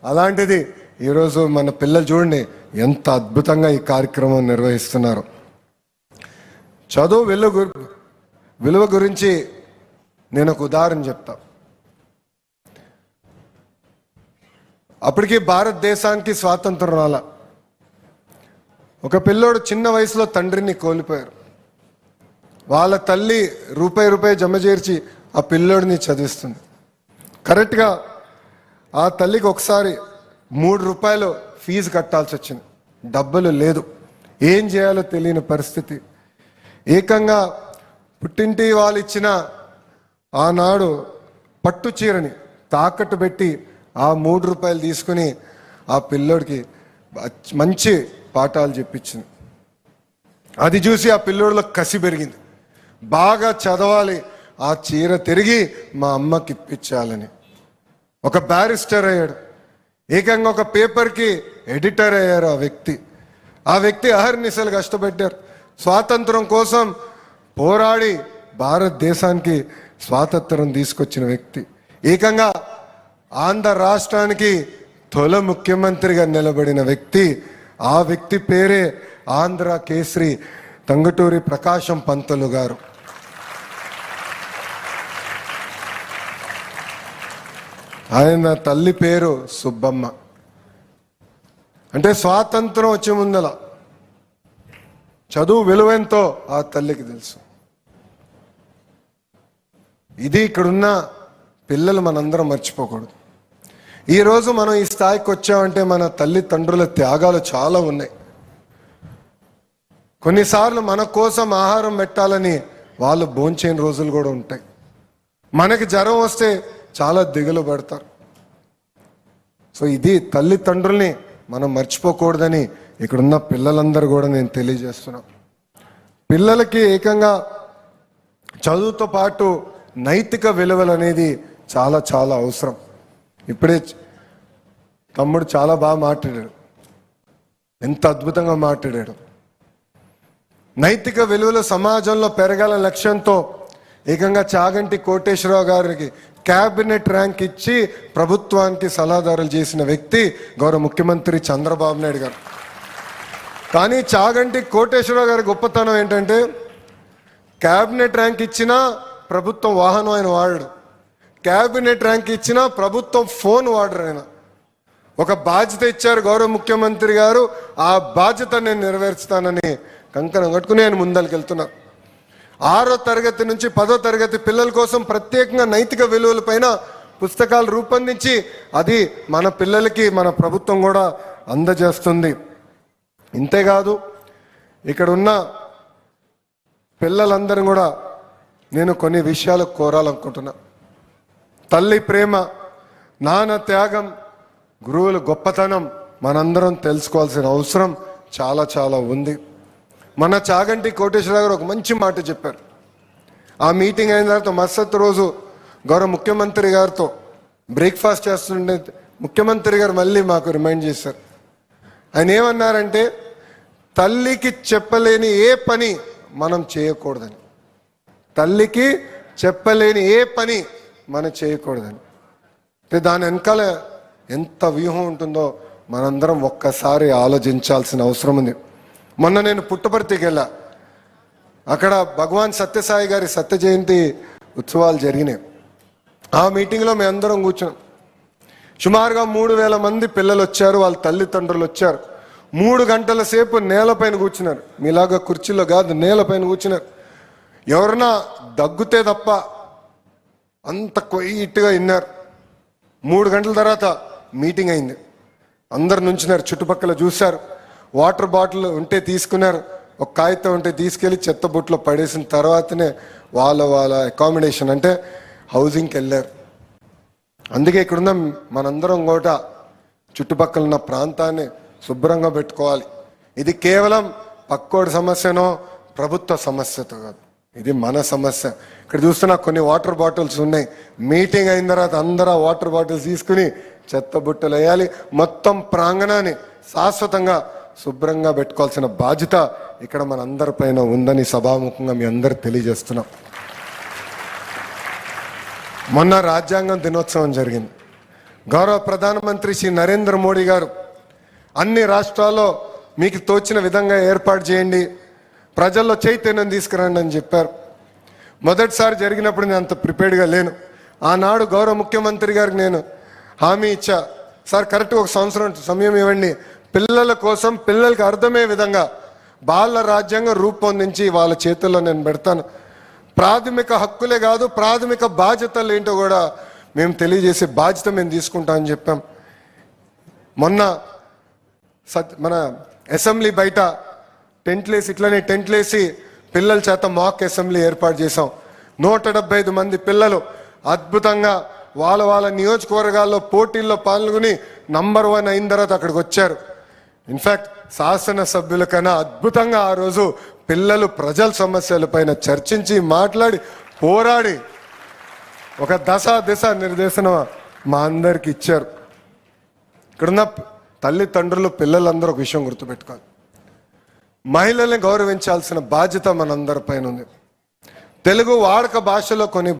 అలాంటిది ఈరోజు మన పిల్లలు చూడండి ఎంత అద్భుతంగా ఈ కార్యక్రమం నిర్వహిస్తున్నారు. చదువు విలువ గురించి నేను ఒక ఉదాహరణ చెప్తా. అప్పటికి భారతదేశానికి స్వాతంత్రం రాల. ఒక పిల్లోడు చిన్న వయసులో తండ్రిని కోల్పోయారు. వాళ్ళ తల్లి రూపాయి జమ చేర్చి ఆ పిల్లోడిని చదివిస్తుంది. కరెక్ట్గా ఆ తల్లికి ఒకసారి 3 రూపాయలు ఫీజు కట్టాల్సి వచ్చింది. డబ్బులు లేదు, ఏం చేయాలో తెలియని పరిస్థితి. ఏకంగా పుట్టింటి వాళ్ళు ఇచ్చిన ఆనాడు పట్టు చీరని తాకట్టు పెట్టి ఆ 3 రూపాయలు తీసుకుని ఆ పిల్లోడికి మంచి పాఠాలు చెప్పించింది. అది చూసి ఆ పిల్లోడిలో కసి పెరిగింది. బాగా చదవాలి, ఆ చీర తిరిగి మా అమ్మకి ఇప్పించాలని. ఒక బ్యారిస్టర్ అయ్యాడు. ఏకంగా ఒక పేపర్కి ఎడిటర్ అయ్యారు ఆ వ్యక్తి అహర్నిశలు కష్టపెట్టారు. స్వాతంత్రం కోసం పోరాడి భారతదేశానికి స్వాతంత్రం తీసుకొచ్చిన వ్యక్తి. ఏకంగా ఆంధ్ర రాష్ట్రానికి తొలి ముఖ్యమంత్రిగా నిలబడిన వ్యక్తి. ఆ వ్యక్తి పేరే ఆంధ్ర కేసరి టంగుటూరి ప్రకాశం పంతులు గారు. ఆయన తల్లి పేరు సుబ్బమ్మ. అంటే స్వాతంత్రం వచ్చే ముందల చదువు విలువెంతో ఆ తల్లికి తెలుసు. ఇది ఇక్కడున్న పిల్లలు మనందరం మర్చిపోకూడదు. ఈరోజు మనం ఈ స్థాయికి వచ్చామంటే మన తల్లిదండ్రుల త్యాగాలు చాలా ఉన్నాయి. కొన్నిసార్లు మన కోసం ఆహారం పెట్టాలని వాళ్ళు భోంచేయని రోజులు కూడా ఉంటాయి. మనకి జ్వరం వస్తే చాలా దిగులు పడతారు. సో ఇది తల్లిదండ్రుల్ని మనం మర్చిపోకూడదని ఇక్కడున్న పిల్లలందరూ కూడా నేను తెలియజేస్తున్నా. పిల్లలకి ఏకంగా చదువుతో పాటు నైతిక విలువలు అనేది చాలా చాలా అవసరం. ఇప్పుడే తమ్ముడు చాలా బాగా మాట్లాడాడు, ఎంత అద్భుతంగా మాట్లాడాడు. నైతిక విలువలు సమాజంలో పెరగాల లక్ష్యంతో ఏకంగా చాగంటి కోటేశ్వరరావు గారికి క్యాబినెట్ ర్యాంక్ ఇచ్చి ప్రభుత్వానికి సలహాదారులు చేసిన వ్యక్తి గౌరవ ముఖ్యమంత్రి చంద్రబాబు నాయుడు గారు. కానీ చాగంటి కోటేశ్వరరావు గారి గొప్పతనం ఏంటంటే క్యాబినెట్ ర్యాంక్ ఇచ్చినా ప్రభుత్వం వాహనం ఆయన వాడడు, క్యాబినెట్ ర్యాంక్ ఇచ్చినా ప్రభుత్వం ఫోన్ వాడరు. ఆయన ఒక బాధ్యత ఇచ్చారు గౌరవ ముఖ్యమంత్రి గారు, ఆ బాధ్యత నేను నెరవేర్చుతానని కంకణం కట్టుకుని ఆయన ముందరికి వెళ్తున్నారు. 6వ తరగతి నుంచి 10వ తరగతి పిల్లల కోసం ప్రత్యేకంగా నైతిక విలువల పైన పుస్తకాలు రూపొందించి అది మన పిల్లలకి మన ప్రభుత్వం కూడా అందజేస్తుంది. ఇంతేకాదు ఇక్కడ ఉన్న పిల్లలందరూ కూడా నేను కొన్ని విషయాలు కోరాలనుకుంటున్నా. తల్లి ప్రేమ, నాన్న త్యాగం, గురువుల గొప్పతనం మనందరం తెలుసుకోవాల్సిన అవసరం చాలా చాలా ఉంది. మన చాగంటి కోటేశ్వరరావు గారు ఒక మంచి మాట చెప్పారు. ఆ మీటింగ్ అయిన తర్వాత మరుసటి రోజు గౌరవ ముఖ్యమంత్రి గారితో బ్రేక్ఫాస్ట్ చేస్తుండే ముఖ్యమంత్రి గారు మళ్ళీ మాకు రిమైండ్ చేశారు. ఆయన ఏమన్నారంటే తల్లికి చెప్పలేని ఏ పని మనం చేయకూడదని, తల్లికి చెప్పలేని ఏ పని మనం చేయకూడదని. దాని వెనకాల ఎంత వ్యూహం ఉంటుందో మనందరం ఒక్కసారి ఆలోచించాల్సిన అవసరం ఉంది. మొన్న నేను పుట్టపర్తికి వెళ్ళా. అక్కడ భగవాన్ సత్యసాయి గారి సత్య జయంతి ఉత్సవాలు జరిగినాయి. ఆ మీటింగ్లో మేము అందరం కూర్చున్నాం. సుమారుగా 3000 మంది పిల్లలు వచ్చారు, వాళ్ళ తల్లిదండ్రులు వచ్చారు. 3 గంటల సేపు నేలపైన కూర్చున్నారు. మీలాగా కుర్చీలో కాదు, నేలపైన కూర్చున్నారు. ఎవరన్నా దగ్గుతే తప్ప అంత క్వైట్గా విన్నారు. 3 గంటల తర్వాత మీటింగ్ అయింది. అందరు నుంచున్నారు, చుట్టుపక్కల చూశారు. వాటర్ బాటిల్ ఉంటే తీసుకున్నారు, ఒక కాగితం ఉంటే తీసుకెళ్ళి చెత్త బుట్టలో పడేసిన తర్వాతనే వాళ్ళ అకామిడేషన్ అంటే హౌసింగ్కి వెళ్ళారు. అందుకే ఇక్కడున్న మనందరం కూడా చుట్టుపక్కల ఉన్న ప్రాంతాన్ని శుభ్రంగా పెట్టుకోవాలి. ఇది కేవలం పక్కోడి సమస్యనో ప్రభుత్వ సమస్యతో కాదు, ఇది మన సమస్య. ఇక్కడ చూస్తున్నా కొన్ని వాటర్ బాటిల్స్ ఉన్నాయి. మీటింగ్ అయిన తర్వాత అందరూ వాటర్ బాటిల్స్ తీసుకుని చెత్త బుట్టలు వేయాలి. మొత్తం ప్రాంగణాన్ని శాశ్వతంగా శుభ్రంగా పెట్టుకోవాల్సిన బాధ్యత ఇక్కడ మన అందరిపైన ఉందని సభాముఖంగా మీ అందరు తెలియజేస్తున్నాం. మొన్న రాజ్యాంగం దినోత్సవం జరిగింది. గౌరవ ప్రధానమంత్రి శ్రీ నరేంద్ర మోడీ గారు అన్ని రాష్ట్రాల్లో మీకు తోచిన విధంగా ఏర్పాటు చేయండి, ప్రజల్లో చైతన్యం తీసుకురండి అని చెప్పారు. మొదటిసారి జరిగినప్పుడు నేను అంత ప్రిపేర్డ్గా లేను. ఆనాడు గౌరవ ముఖ్యమంత్రి గారికి నేను హామీ ఇచ్చా, సార్ కరెక్ట్గా 1 సంవత్సరం సమయం ఇవ్వండి, పిల్లల కోసం పిల్లలకి అర్థమయ్యే విధంగా బాల రాజ్యాంగం రూపొందించి వాళ్ళ చేతుల్లో నేను పెడతాను. ప్రాథమిక హక్కులే కాదు, ప్రాథమిక బాధ్యతలు ఏంటో కూడా మేము తెలియజేసే బాధ్యత మేము తీసుకుంటామని చెప్పాం. మొన్న మన అసెంబ్లీ బయట ఇట్లనే టెంట్లేసి పిల్లల చేత మాక్ అసెంబ్లీ ఏర్పాటు చేశాం. 175 మంది పిల్లలు అద్భుతంగా వాళ్ళ నియోజకవర్గాల్లో పోటీల్లో పాల్గొని నంబర్ 1 అయిన తర్వాత అక్కడికి వచ్చారు. ఇన్ఫ్యాక్ట్ శాసనసభ్యుల కన్నా అద్భుతంగా ఆ రోజు పిల్లలు ప్రజల సమస్యలపైన చర్చించి మాట్లాడి పోరాడి ఒక దిశ నిర్దేశనం మా అందరికి ఇచ్చారు. ఇక్కడున్న తల్లిదండ్రులు పిల్లలందరూ ఒక విషయం గుర్తుపెట్టుకోవాలి, మహిళల్ని గౌరవించాల్సిన బాధ్యత మనందరిపైన ఉంది. తెలుగు వాడక భాషలో కొన్ని